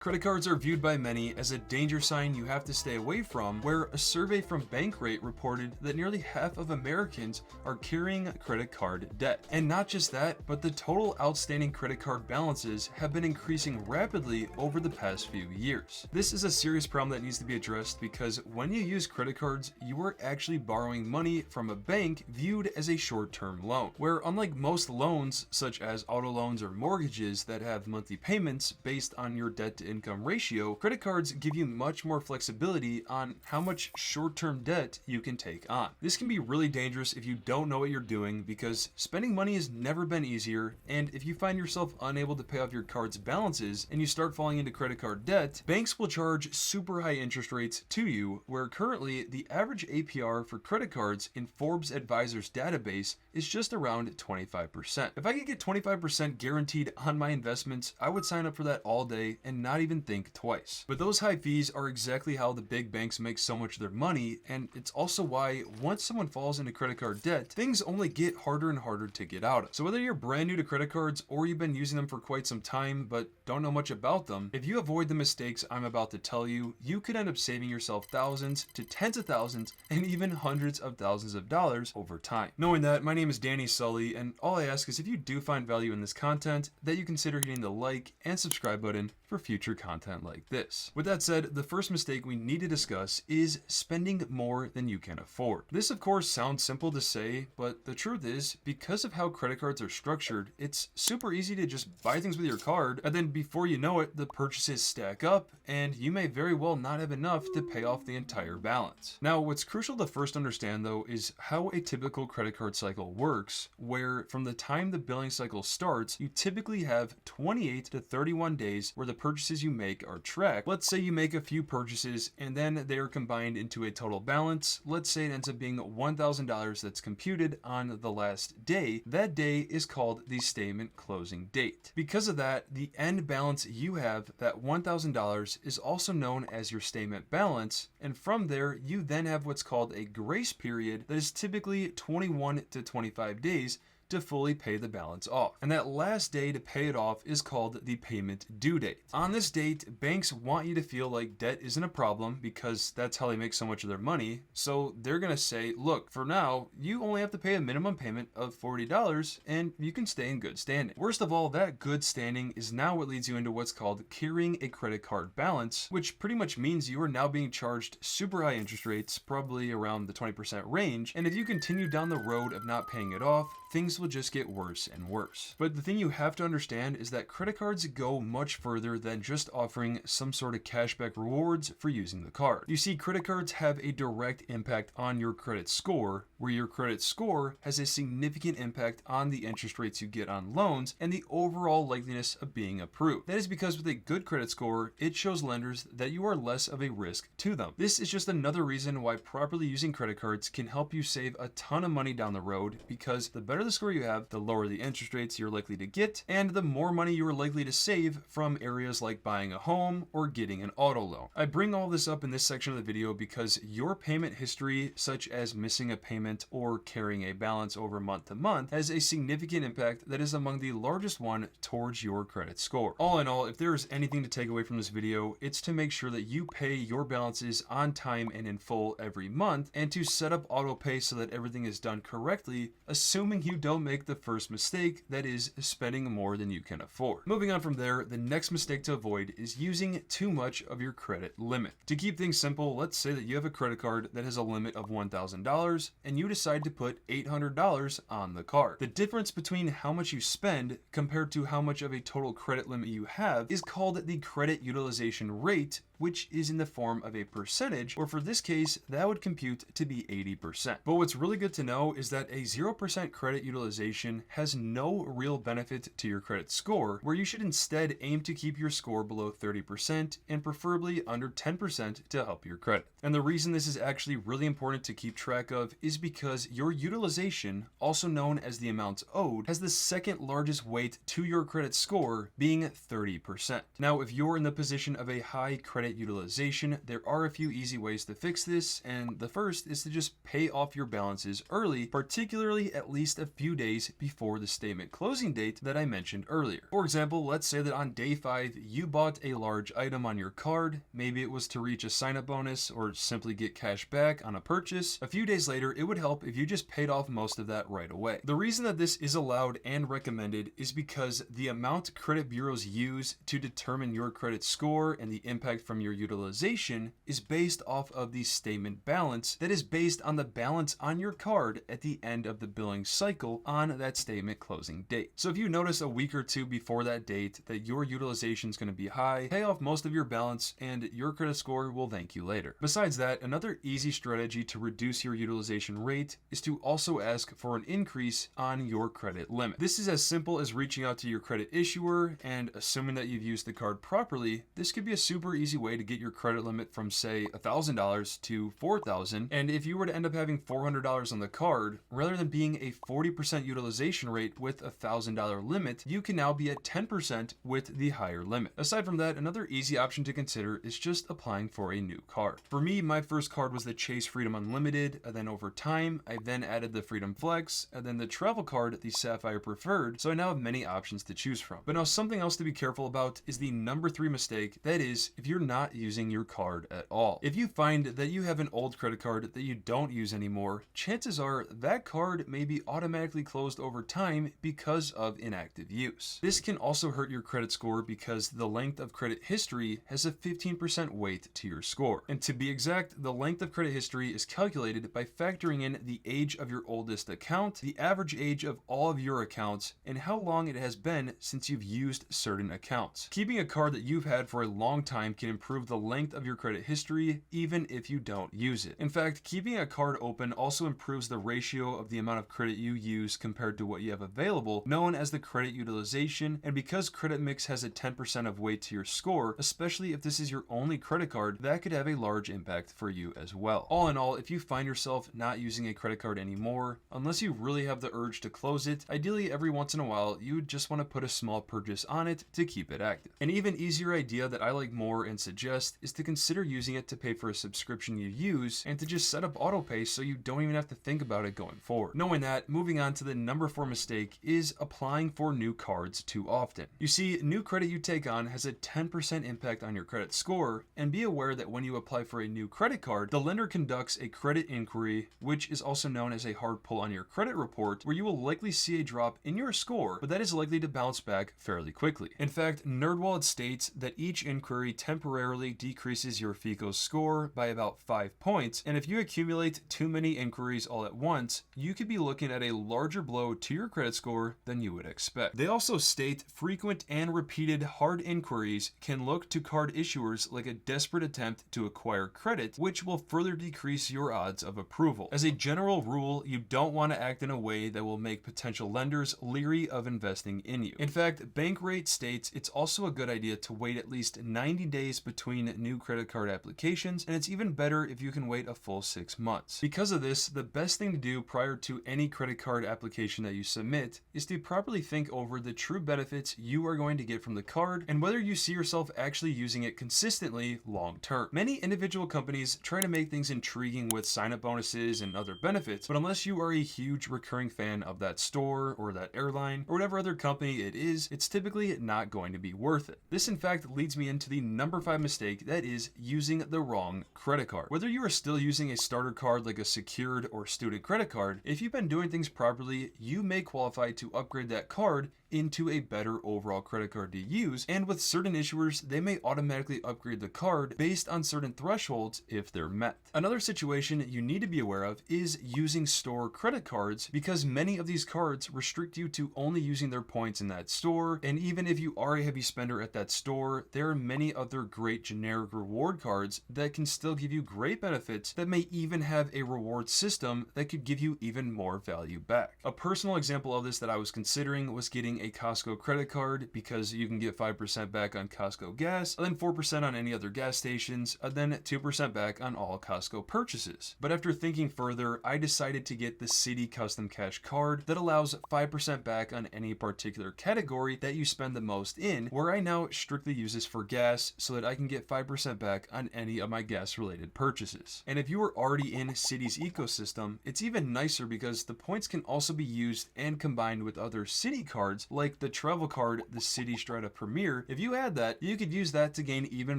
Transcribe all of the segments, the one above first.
Credit cards are viewed by many as a danger sign you have to stay away from, where a survey from Bankrate reported that nearly half of Americans are carrying credit card debt. And not just that, but the total outstanding credit card balances have been increasing rapidly over the past few years. This is a serious problem that needs to be addressed because when you use credit cards, you are actually borrowing money from a bank viewed as a short-term loan, where unlike most loans, such as auto loans or mortgages that have monthly payments based on your debt to income ratio, credit cards give you much more flexibility on how much short-term debt you can take on. This can be really dangerous if you don't know what you're doing because spending money has never been easier, and if you find yourself unable to pay off your card's balances and you start falling into credit card debt, banks will charge super high interest rates to you, where currently the average APR for credit cards in Forbes Advisor's database is just around 25%. If I could get 25% guaranteed on my investments, I would sign up for that all day and not even think twice. But those high fees are exactly how the big banks make so much of their money, and it's also why once someone falls into credit card debt, things only get harder and harder to get out of. So whether you're brand new to credit cards or you've been using them for quite some time but don't know much about them, if you avoid the mistakes I'm about to tell you, you could end up saving yourself thousands to tens of thousands and even hundreds of thousands of dollars over time. Knowing that, my name is Sully, and all I ask is if you do find value in this content, that you consider hitting the like and subscribe button for future content like this. With that said, the first mistake we need to discuss is spending more than you can afford. This of course sounds simple to say, but the truth is, because of how credit cards are structured, it's super easy to just buy things with your card, and then before you know it, the purchases stack up, and you may very well not have enough to pay off the entire balance. Now, what's crucial to first understand though is how a typical credit card cycle works, where from the time the billing cycle starts, you typically have 28 to 31 days where the purchases you make are tracked. Let's say you make a few purchases and then they are combined into a total balance. Let's say it ends up being $1,000 that's computed on the last day. That day is called the statement closing date. Because of that, the end balance you have, that $1,000, is also known as your statement balance, and from there you then have what's called a grace period that is typically 21 to 25 days to fully pay the balance off. And that last day to pay it off is called the payment due date. On this date, banks want you to feel like debt isn't a problem because that's how they make so much of their money. So they're gonna say, look, for now, you only have to pay a minimum payment of $40 and you can stay in good standing. Worst of all, that good standing is now what leads you into what's called carrying a credit card balance, which pretty much means you are now being charged super high interest rates, probably around the 20% range. And if you continue down the road of not paying it off, things will just get worse and worse. But the thing you have to understand is that credit cards go much further than just offering some sort of cashback rewards for using the card. You see, credit cards have a direct impact on your credit score, where your credit score has a significant impact on the interest rates you get on loans and the overall likeliness of being approved. That is because with a good credit score, it shows lenders that you are less of a risk to them. This is just another reason why properly using credit cards can help you save a ton of money down the road, because the better the score you have, the lower the interest rates you're likely to get, and the more money you are likely to save from areas like buying a home or getting an auto loan. I bring all this up in this section of the video because your payment history, such as missing a payment or carrying a balance over month to month, has a significant impact that is among the largest one towards your credit score. All in all, if there is anything to take away from this video, it's to make sure that you pay your balances on time and in full every month, and to set up auto pay so that everything is done correctly, assuming you don't make the first mistake, that is spending more than you can afford. Moving on from there, the next mistake to avoid is using too much of your credit limit. To keep things simple, let's say that you have a credit card that has a limit of $1,000 and you decide to put $800 on the card. The difference between how much you spend compared to how much of a total credit limit you have is called the credit utilization rate, which is in the form of a percentage, or for this case, that would compute to be 80%. But what's really good to know is that a 0% credit utilization has no real benefit to your credit score, where you should instead aim to keep your score below 30% and preferably under 10% to help your credit. And the reason this is actually really important to keep track of is because your utilization, also known as the amounts owed, has the second largest weight to your credit score, being 30%. Now, if you're in the position of a high credit utilization, there are a few easy ways to fix this, and the first is to just pay off your balances early, particularly at least a few days before the statement closing date that I mentioned earlier. For example, let's say that on day 5, you bought a large item on your card. Maybe it was to reach a sign-up bonus or simply get cash back on a purchase. A few days later, it would help if you just paid off most of that right away. The reason that this is allowed and recommended is because the amount credit bureaus use to determine your credit score and the impact from your utilization is based off of the statement balance that is based on the balance on your card at the end of the billing cycle on that statement closing date. So if you notice a week or two before that date that your utilization is going to be high, pay off most of your balance and your credit score will thank you later. Besides that, another easy strategy to reduce your utilization rate is to also ask for an increase on your credit limit. This is as simple as reaching out to your credit issuer, and assuming that you've used the card properly, this could be a super easy way to get your credit limit from say $1,000 to $4,000. And if you were to end up having $400 on the card, rather than being a 40% utilization rate with a $1,000 limit, you can now be at 10% with the higher limit. Aside from that, another easy option to consider is just applying for a new card. For me, my first card was the Chase Freedom Unlimited, and then over time, I then added the Freedom Flex, and then the travel card, the Sapphire Preferred, so I now have many options to choose from. But now something else to be careful about is the number 3 mistake, that is, if you're not using your card at all. If you find that you have an old credit card that you don't use anymore, chances are that card may be automatically closed over time because of inactive use. This can also hurt your credit score because the length of credit history has a 15% weight to your score. And to be exact, the length of credit history is calculated by factoring in the age of your oldest account, the average age of all of your accounts, and how long it has been since you've used certain accounts. Keeping a card that you've had for a long time can improve the length of your credit history even if you don't use it. In fact, keeping a card open also improves the ratio of the amount of credit you use compared to what you have available, known as the credit utilization. And because credit mix has a 10% of weight to your score, especially if this is your only credit card, that could have a large impact for you as well. All in all, if you find yourself not using a credit card anymore, unless you really have the urge to close it, ideally every once in a while, you would just want to put a small purchase on it to keep it active. An even easier idea that I like more and suggest is to consider using it to pay for a subscription you use and to just set up autopay so you don't even have to think about it going forward. Knowing that, moving on to the number 4 mistake is applying for new cards too often. You see, new credit you take on has a 10% impact on your credit score, and be aware that when you apply for a new credit card, the lender conducts a credit inquiry, which is also known as a hard pull on your credit report, where you will likely see a drop in your score, but that is likely to bounce back fairly quickly. In fact, NerdWallet states that each inquiry temporarily decreases your FICO score by about 5 points, and if you accumulate too many inquiries all at once, you could be looking at a larger blow to your credit score than you would expect. They also state frequent and repeated hard inquiries can look to card issuers like a desperate attempt to acquire credit, which will further decrease your odds of approval. As a general rule, you don't want to act in a way that will make potential lenders leery of investing in you. In fact, Bankrate states it's also a good idea to wait at least 90 days between new credit card applications, and it's even better if you can wait a full 6 months. Because of this, the best thing to do prior to any credit card application that you submit is to properly think over the true benefits you are going to get from the card and whether you see yourself actually using it consistently long term. Many individual companies try to make things intriguing with sign-up bonuses and other benefits, but unless you are a huge recurring fan of that store or that airline or whatever other company it is, it's typically not going to be worth it. This in fact leads me into the number 5 mistake, that is using the wrong credit card. Whether you are still using a starter card like a secured or student credit card, if you've been doing things properly, you may qualify to upgrade that card into a better overall credit card to use, and with certain issuers, they may automatically upgrade the card based on certain thresholds if they're met. Another situation you need to be aware of is using store credit cards, because many of these cards restrict you to only using their points in that store, and even if you are a heavy spender at that store, there are many other great generic reward cards that can still give you great benefits that may even have a reward system that could give you even more value back. A personal example of this that I was considering was getting using a Costco credit card because you can get 5% back on Costco gas, and then 4% on any other gas stations, and then 2% back on all Costco purchases. But after thinking further, I decided to get the City Custom Cash card that allows 5% back on any particular category that you spend the most in, where I now strictly use this for gas so that I can get 5% back on any of my gas related purchases. And if you are already in City's ecosystem, it's even nicer because the points can also be used and combined with other City cards like the travel card, the City Strata Premier. If you add that, you could use that to gain even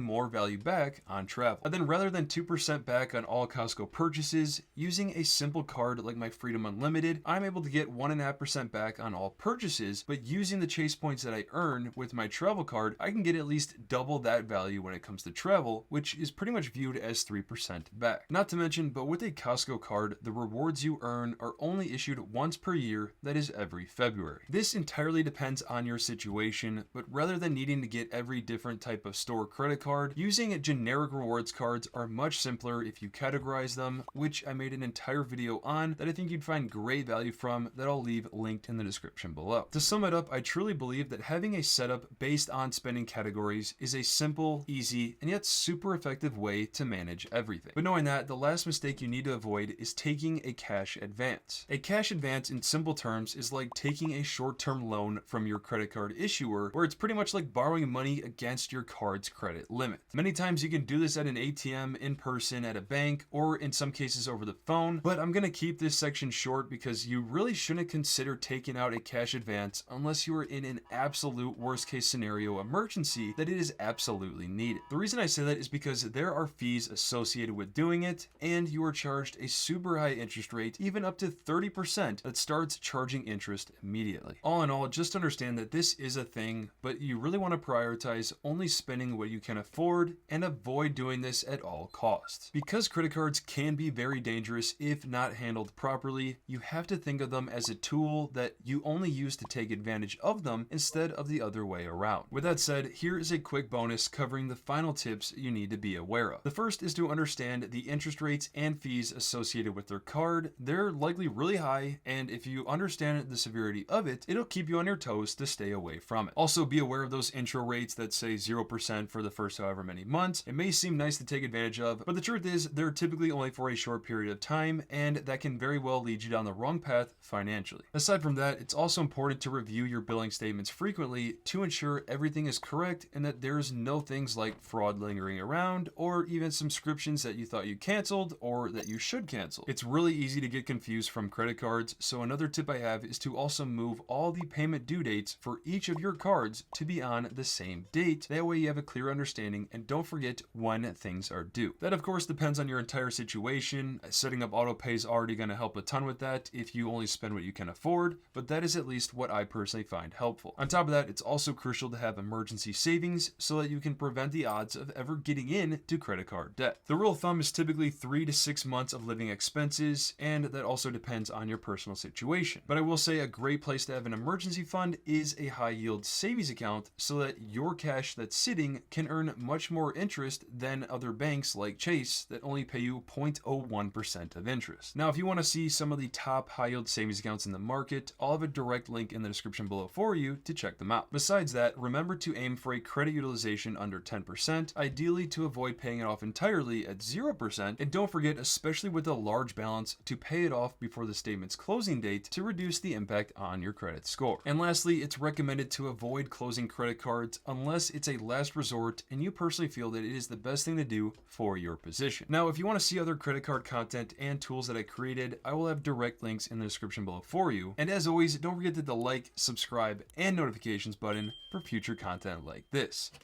more value back on travel. And then rather than 2% back on all Costco purchases, using a simple card like my Freedom Unlimited, I'm able to get 1.5% back on all purchases, but using the chase points that I earn with my travel card, I can get at least double that value when it comes to travel, which is pretty much viewed as 3% back. Not to mention, but with a Costco card, the rewards you earn are only issued once per year, that is every February. This entirely depends on your situation, but rather than needing to get every different type of store credit card, using generic rewards cards are much simpler if you categorize them, which I made an entire video on that I think you'd find great value from that I'll leave linked in the description below. To sum it up, I truly believe that having a setup based on spending categories is a simple, easy, and yet super effective way to manage everything. But knowing that, the last mistake you need to avoid is taking a cash advance. A cash advance in simple terms is like taking a short-term loan from your credit card issuer, where it's pretty much like borrowing money against your card's credit limit. Many times you can do this at an ATM, in person, at a bank, or in some cases over the phone, but I'm gonna keep this section short because you really shouldn't consider taking out a cash advance unless you are in an absolute worst case scenario emergency that it is absolutely needed. The reason I say that is because there are fees associated with doing it, and you are charged a super high interest rate, even up to 30%, that starts charging interest immediately. All in all, just understand that this is a thing, but you really want to prioritize only spending what you can afford and avoid doing this at all costs. Because credit cards can be very dangerous if not handled properly, you have to think of them as a tool that you only use to take advantage of them instead of the other way around. With that said, here is a quick bonus covering the final tips you need to be aware of. The first is to understand the interest rates and fees associated with their card. They're likely really high, and if you understand the severity of it, it'll keep you on your toes to stay away from it. Also, be aware of those intro rates that say 0% for the first however many months. It may seem nice to take advantage of, but the truth is they're typically only for a short period of time, and that can very well lead you down the wrong path financially. Aside from that, it's also important to review your billing statements frequently to ensure everything is correct and that there's no things like fraud lingering around or even subscriptions that you thought you canceled or that you should cancel. It's really easy to get confused from credit cards, so another tip I have is to also move all the payment due dates for each of your cards to be on the same date. That way you have a clear understanding and don't forget when things are due. That of course depends on your entire situation. Setting up auto pay is already going to help a ton with that if you only spend what you can afford, but that is at least what I personally find helpful. On top of that, it's also crucial to have emergency savings so that you can prevent the odds of ever getting into credit card debt. The rule of thumb is typically 3 to 6 months of living expenses, and that also depends on your personal situation. But I will say a great place to have an emergency fund is a high yield savings account so that your cash that's sitting can earn much more interest than other banks like Chase that only pay you 0.01% of interest. Now, if you want to see some of the top high yield savings accounts in the market, I'll have a direct link in the description below for you to check them out. Besides that, remember to aim for a credit utilization under 10%, ideally to avoid paying it off entirely at 0%, and don't forget, especially with a large balance, to pay it off before the statement's closing date to reduce the impact on your credit score. And lastly, it's recommended to avoid closing credit cards unless it's a last resort and you personally feel that it is the best thing to do for your position. Now, if you want to see other credit card content and tools that I created, I will have direct links in the description below for you. And as always, don't forget to hit the like, subscribe, and notifications button for future content like this.